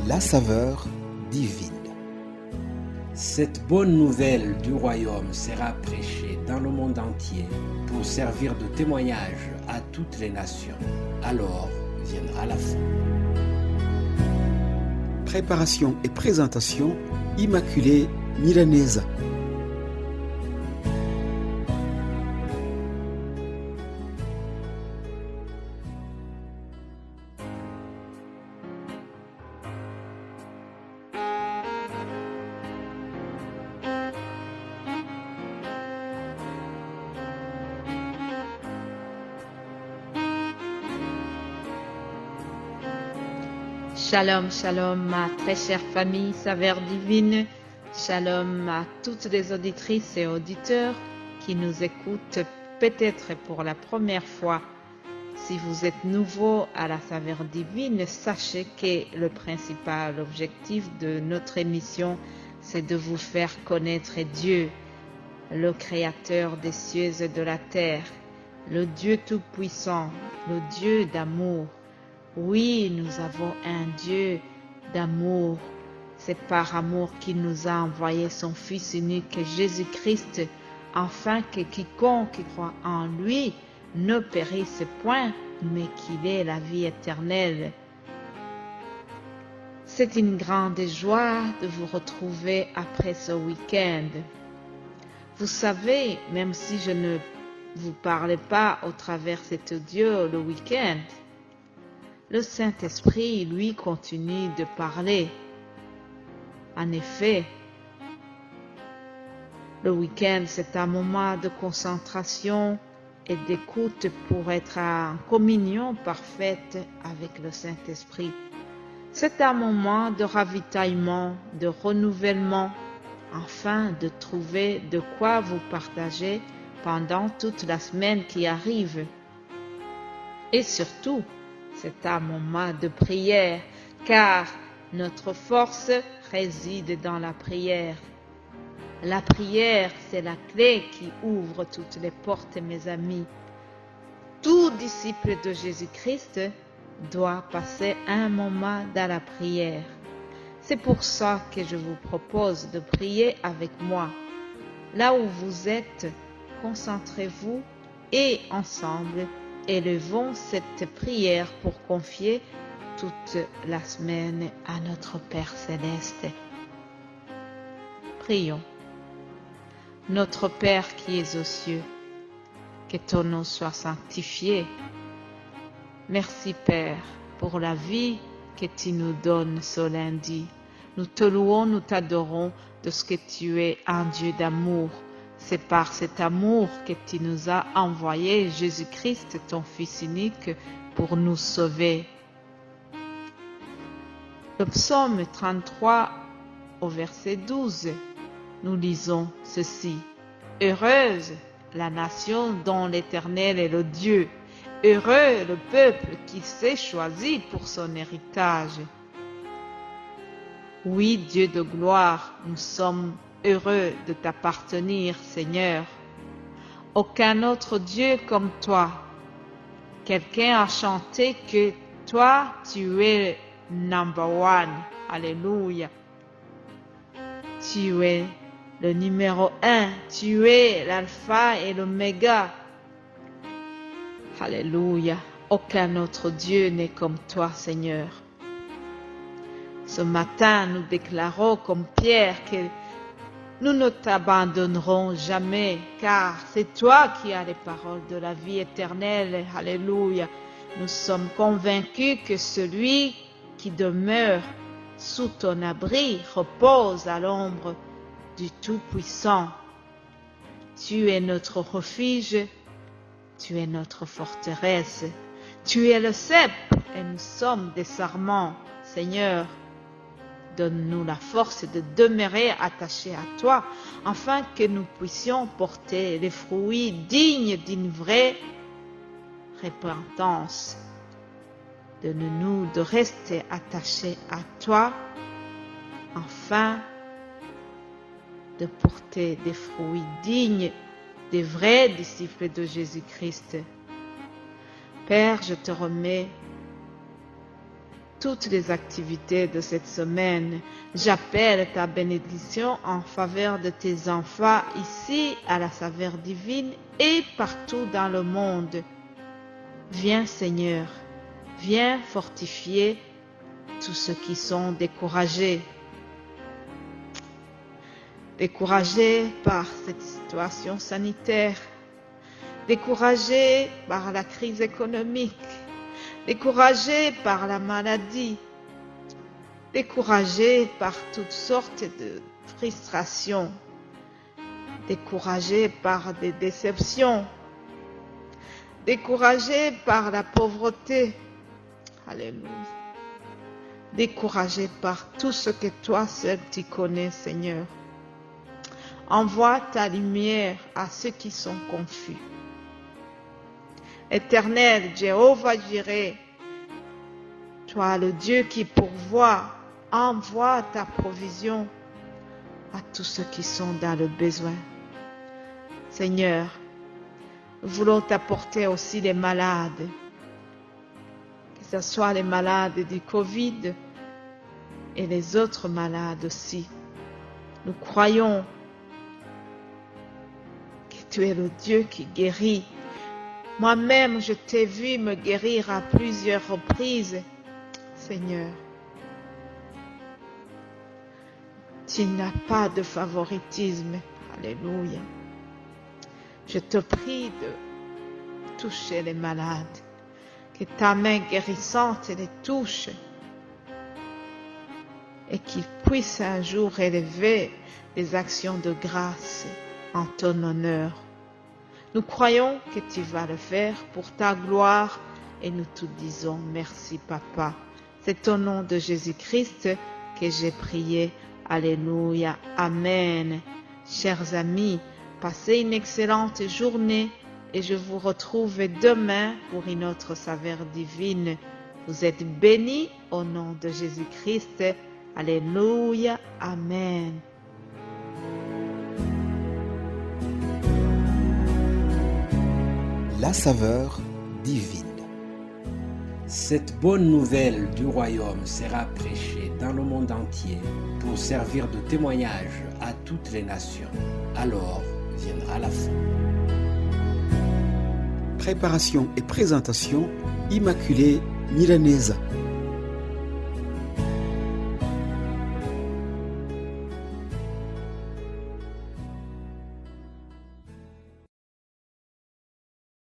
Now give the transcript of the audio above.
la saveur divine. Cette bonne nouvelle du royaume sera prêchée dans le monde entier pour servir de témoignage à toutes les nations. Alors viendra la fin. Préparation et présentation, Immaculée Milanesa. Shalom, shalom, ma très chère famille Saveur Divine. Shalom à toutes les auditrices et auditeurs qui nous écoutent peut-être pour la première fois. Si vous êtes nouveau à la Saveur Divine, sachez que le principal objectif de notre émission, c'est de vous faire connaître Dieu, le Créateur des cieux et de la terre, le Dieu Tout-Puissant, le Dieu d'amour. Oui, nous avons un Dieu d'amour. C'est par amour qu'il nous a envoyé son Fils unique, Jésus-Christ, afin que quiconque croit en lui ne périsse point, mais qu'il ait la vie éternelle. C'est une grande joie de vous retrouver après ce week-end. Vous savez, même si je ne vous parle pas au travers cet audio le week-end, le Saint-Esprit, lui, continue de parler. En effet, le week-end, c'est un moment de concentration et d'écoute pour être en communion parfaite avec le Saint-Esprit. C'est un moment de ravitaillement, de renouvellement, afin de trouver de quoi vous partager pendant toute la semaine qui arrive. Et surtout, c'est un moment de prière, car notre force réside dans la prière. La prière, c'est la clé qui ouvre toutes les portes, mes amis. Tout disciple de Jésus-Christ doit passer un moment dans la prière. C'est pour ça que je vous propose de prier avec moi. Là où vous êtes, concentrez-vous et ensemble, élevons cette prière pour confier toute la semaine à notre Père Céleste. Prions. Notre Père qui es aux cieux, que ton nom soit sanctifié. Merci Père pour la vie que tu nous donnes ce lundi. Nous te louons, nous t'adorons de ce que tu es un Dieu d'amour. C'est par cet amour que tu nous as envoyé Jésus-Christ, ton Fils unique, pour nous sauver. Le psaume 33 au verset 12, nous lisons ceci. Heureuse la nation dont l'Éternel est le Dieu. Heureux le peuple qui s'est choisi pour son héritage. Oui, Dieu de gloire, nous sommes heureux de t'appartenir, Seigneur. Aucun autre Dieu comme toi. Quelqu'un a chanté que toi, tu es number one. Alléluia. Tu es le numéro 1. Tu es l'alpha et l'oméga. Alléluia. Aucun autre Dieu n'est comme toi, Seigneur. Ce matin, nous déclarons comme Pierre que nous ne t'abandonnerons jamais, car c'est toi qui as les paroles de la vie éternelle. Alléluia. Nous sommes convaincus que celui qui demeure sous ton abri repose à l'ombre du Tout-Puissant. Tu es notre refuge, tu es notre forteresse, tu es le cep et nous sommes des sarments. Seigneur, donne-nous la force de demeurer attachés à toi, afin que nous puissions porter les fruits dignes d'une vraie repentance. Donne-nous de rester attachés à toi, afin de porter des fruits dignes des vrais disciples de Jésus-Christ. Père, je te remets toutes les activités de cette semaine. J'appelle ta bénédiction en faveur de tes enfants ici à la Saveur Divine et partout dans le monde. Viens Seigneur, viens fortifier tous ceux qui sont découragés. Découragés par cette situation sanitaire, découragés par la crise économique, découragés par la maladie, découragés par toutes sortes de frustrations, découragés par des déceptions, découragés par la pauvreté. Alléluia. Découragés par tout ce que toi seul tu connais, Seigneur. Envoie ta lumière à ceux qui sont confus. Éternel, Jéhovah Jireh, toi le Dieu qui pourvoit, envoie ta provision à tous ceux qui sont dans le besoin. Seigneur, nous voulons t'apporter aussi les malades, que ce soit les malades du Covid et les autres malades aussi. Nous croyons que tu es le Dieu qui guérit. Moi-même, je t'ai vu me guérir à plusieurs reprises, Seigneur. Tu n'as pas de favoritisme. Alléluia. Je te prie de toucher les malades, que ta main guérissante les touche et qu'ils puissent un jour élever des actions de grâce en ton honneur. Nous croyons que tu vas le faire pour ta gloire et nous te disons merci Papa. C'est au nom de Jésus-Christ que j'ai prié. Alléluia. Amen. Chers amis, passez une excellente journée et je vous retrouve demain pour une autre saveur divine. Vous êtes bénis au nom de Jésus-Christ. Alléluia. Amen. La saveur divine. Cette bonne nouvelle du royaume sera prêchée dans le monde entier pour servir de témoignage à toutes les nations. Alors viendra la fin. Préparation et présentation, Immaculée Milanesa.